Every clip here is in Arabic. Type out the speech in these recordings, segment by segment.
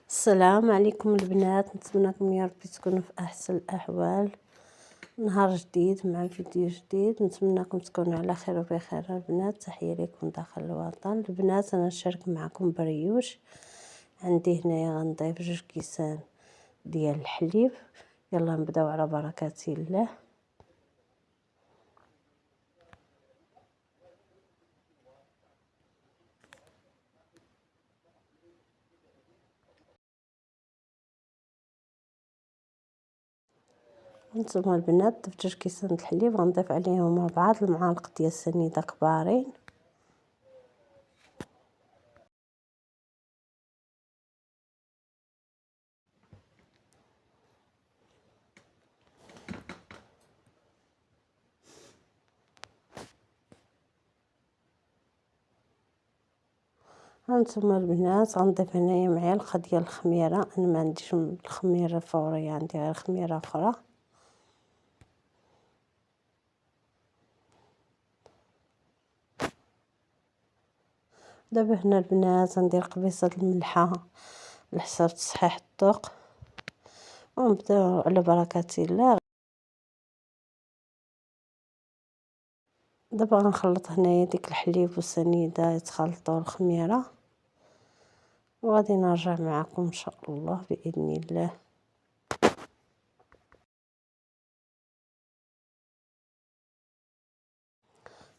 السلام عليكم البنات، نتمنىكم يا ربي تكونوا في احسن الاحوال. نهار جديد مع فيديو جديد، نتمنىكم تكونوا على خير وبخير البنات. تحيه لكم داخل الوطن. البنات انا نشارك معكم بريوش. عندي هنايا غنضيف 2 كيسان ديال الحليب. يلا نبداو على بركه الله. هانتوما البنات ضفت 2 كيسان الحليب، غنضيف عليهم 4 المعالق ديال السنيده كبارين. هانتوما البنات غنضيف هنايا معلقه ديال الخميره. انا ما عنديش الخميره الفوريه، عندي غير خميره اخرى. دابا هنا البنات غندير قبيصه الملحه على حساب تصحيح الذوق، ونبداو على بركه الله. دابا غنخلط هنايا ديك الحليب والسنيده يتخلطوا الخميره، وغادي نرجع معكم ان شاء الله باذن الله.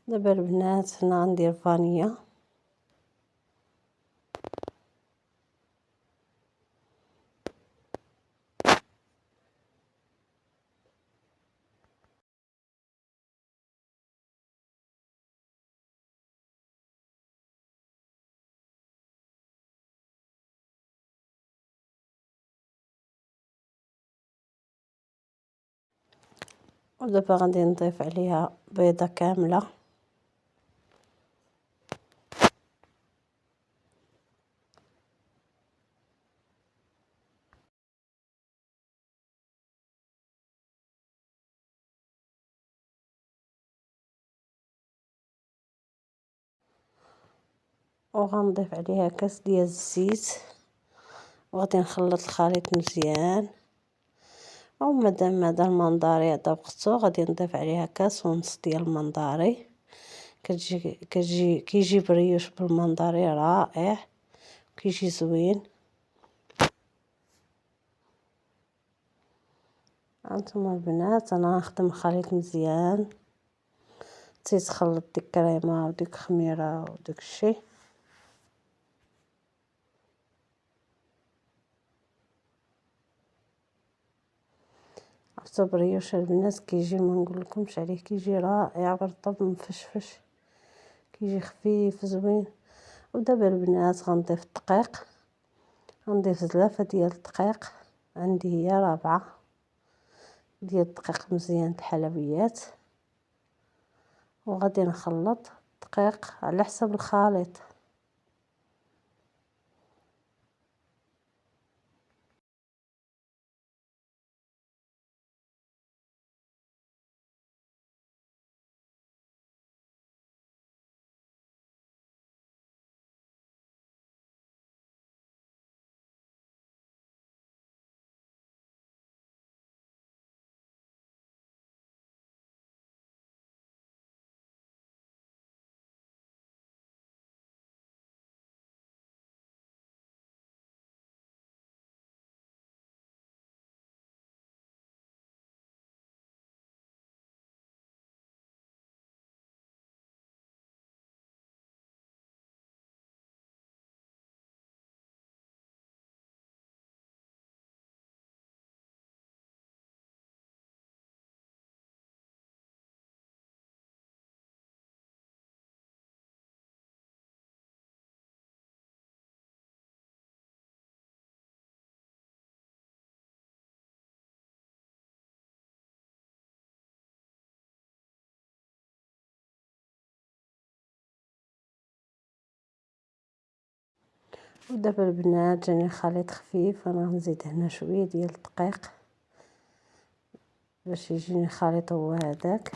دابا البنات هنا غندير فانيا، ودابا غادي نضيف عليها بيضه كامله. وغنضيف عليها كاس ديال الزيت، وغادي نخلط الخليط مزيان. او مادام هذا المنظري هذا وقته، غادي نضيف عليها كاس ونص ديال المنظري. كيجي بريوش بالمنظري رائع، كيجي زوين. هانتوما البنات انا غنخدم الخليط مزيان، تيتخلط ديك كريمه وديك خميره وداك الشيء. عرفتو بريوش البنات كيجي ما نقولكمش عليه، كيجي رائع برطب مفشفش، كيجي خفيف زوين. ودابا البنات غنضيف الدقيق، غنضيف زلافه ديال الدقيق، عندي هي 4 ديال الدقيق مزيان الحلويات. وغادي نخلط الدقيق على حسب الخليط. ودابا البنات جاني خليط خفيف، انا غنزيد هنا شويه ديال الدقيق باش يجيني خليط هو هذاك.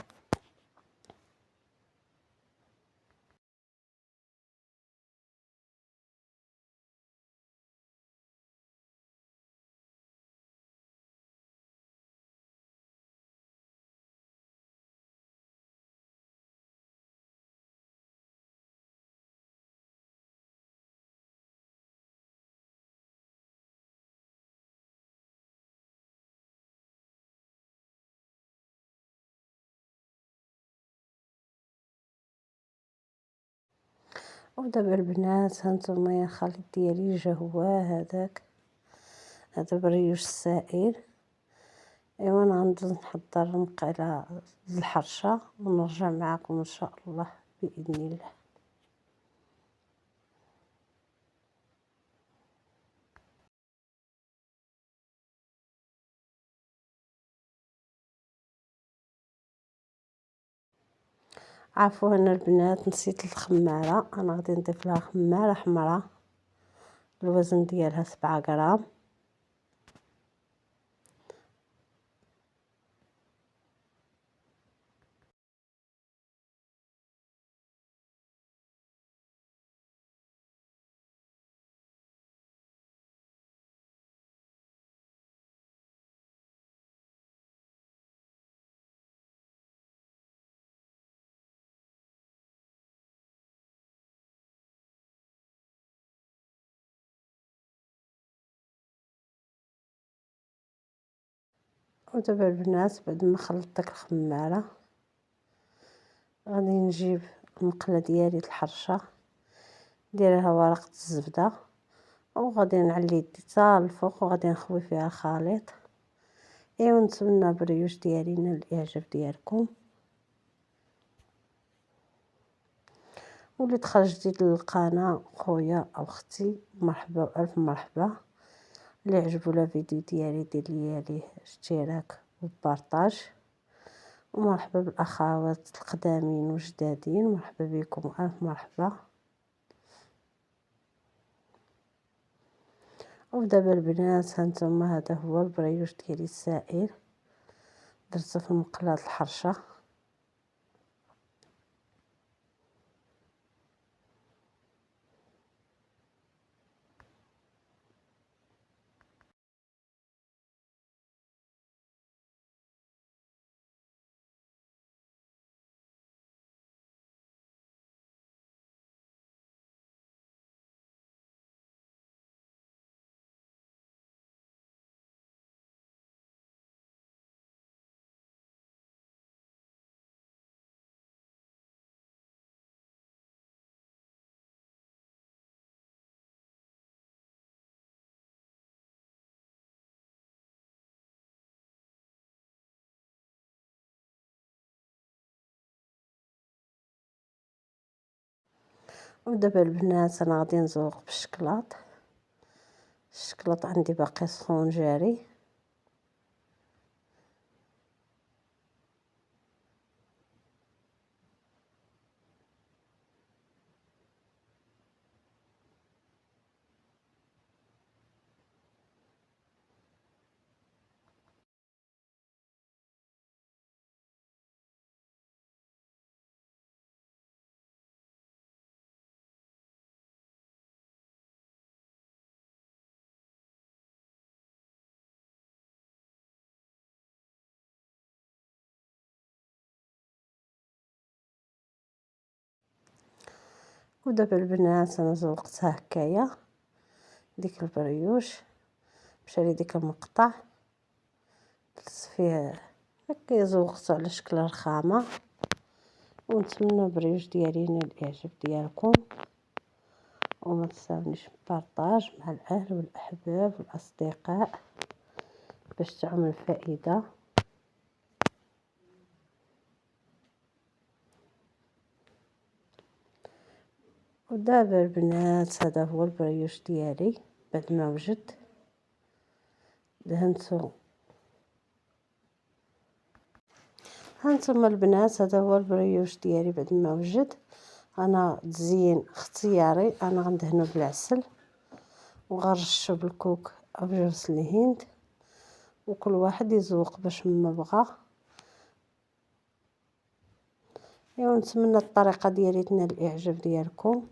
ودابا البنات هانتوما يا الخليط ديالي جا هو هذاك، هذا بريوش السائل. ايوا انا غندوز نحضر المقيله الحرشه ونرجع معكم ان شاء الله باذن الله. عفوا البنات نسيت الخماره، انا غادي نضيف لها خماره حمراء الوزن ديالها 7 غرام. ودابا البنات بعد ما خلطت داك الخماره غادي نجيب المقله ديالي الحرشه نديرها ورقه الزبده وغادي نعلي يدي حتى الفوق وغادي نخوي فيها الخليط. ايوا نتمنى بريوش ديالي ينال الاعجاب ديالكم. واللي دخل جديد للقناه خويا او اختي مرحبا والف مرحبا. اللي عجبو لا فيديو ديالي دير ليا ليه اشتراك وبارطاج. ومرحبا بالاخوات القدامين وجدادين، مرحبا بكم الف مرحبا. ودابا البنات هانتوما هذا هو البريوش ديالي السائل، درته في المقله الحرشه. ودابا البنات انا غادي نزوق بالشكلاط. الشكلاط عندي باقي سخون جاري. ودابا البنات انا زوقتها هكايا ديك البريوش مشى لي ديك المقطع درت فيه هكا زوقته على شكل رخامه. ونتمنى البريوش ديالي ينال الاعجاب ديالكم، وما تنساونيش بارطاج مع الاهل والاحباب والاصدقاء باش تعم الفائده. ودابا البنات هذا هو البريوش ديالي بعد ما وجد دهنتو. هانتوما البنات هذا هو البريوش ديالي بعد ما وجد. انا تزيين اختياري، انا غندهنو بالعسل وغنرشو بالكوك او جوز الهند، وكل واحد يذوق باش ما بغى. ايوا نتمنى الطريقه ديالي تنال الاعجاب ديالكم.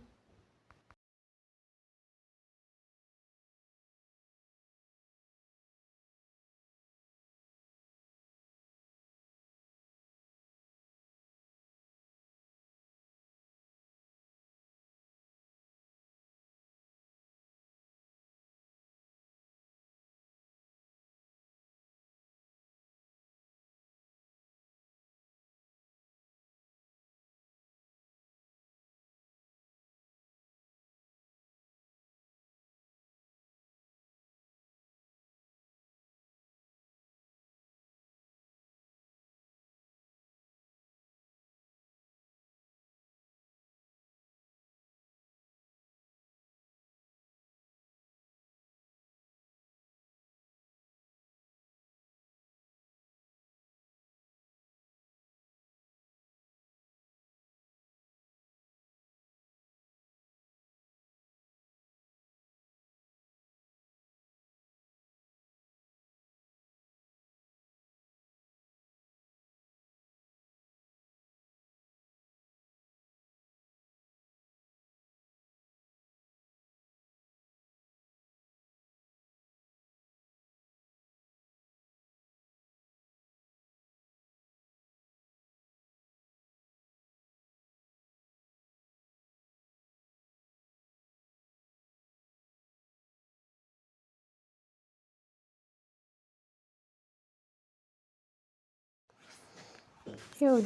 ايوا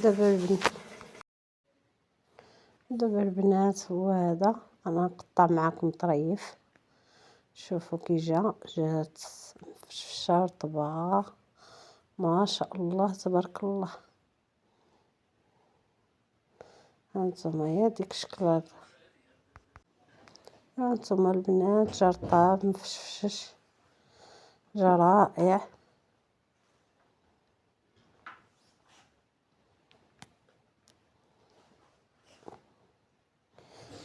دابا البنات هو هذا. انا نقطع معكم طريف. شوفوا كي جات مفشفشه رطبه، ما شاء الله تبارك الله. هانتوما يا ديك الشكل هذا، هانتوما البنات جا رطاب مفشفش، جا رائع.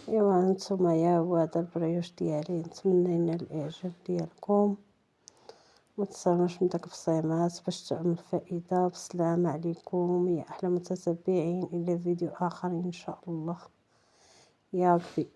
ايوا هانتوما يا هو هذا البريوش ديالي. نتمنى ينال الاعجاب ديالكم، ما تنساوناش من داك البصيمات باش تعم الفائده. بسلامة عليكم يا احلى متتبعين، الى فيديو اخر ان شاء الله يا ربي.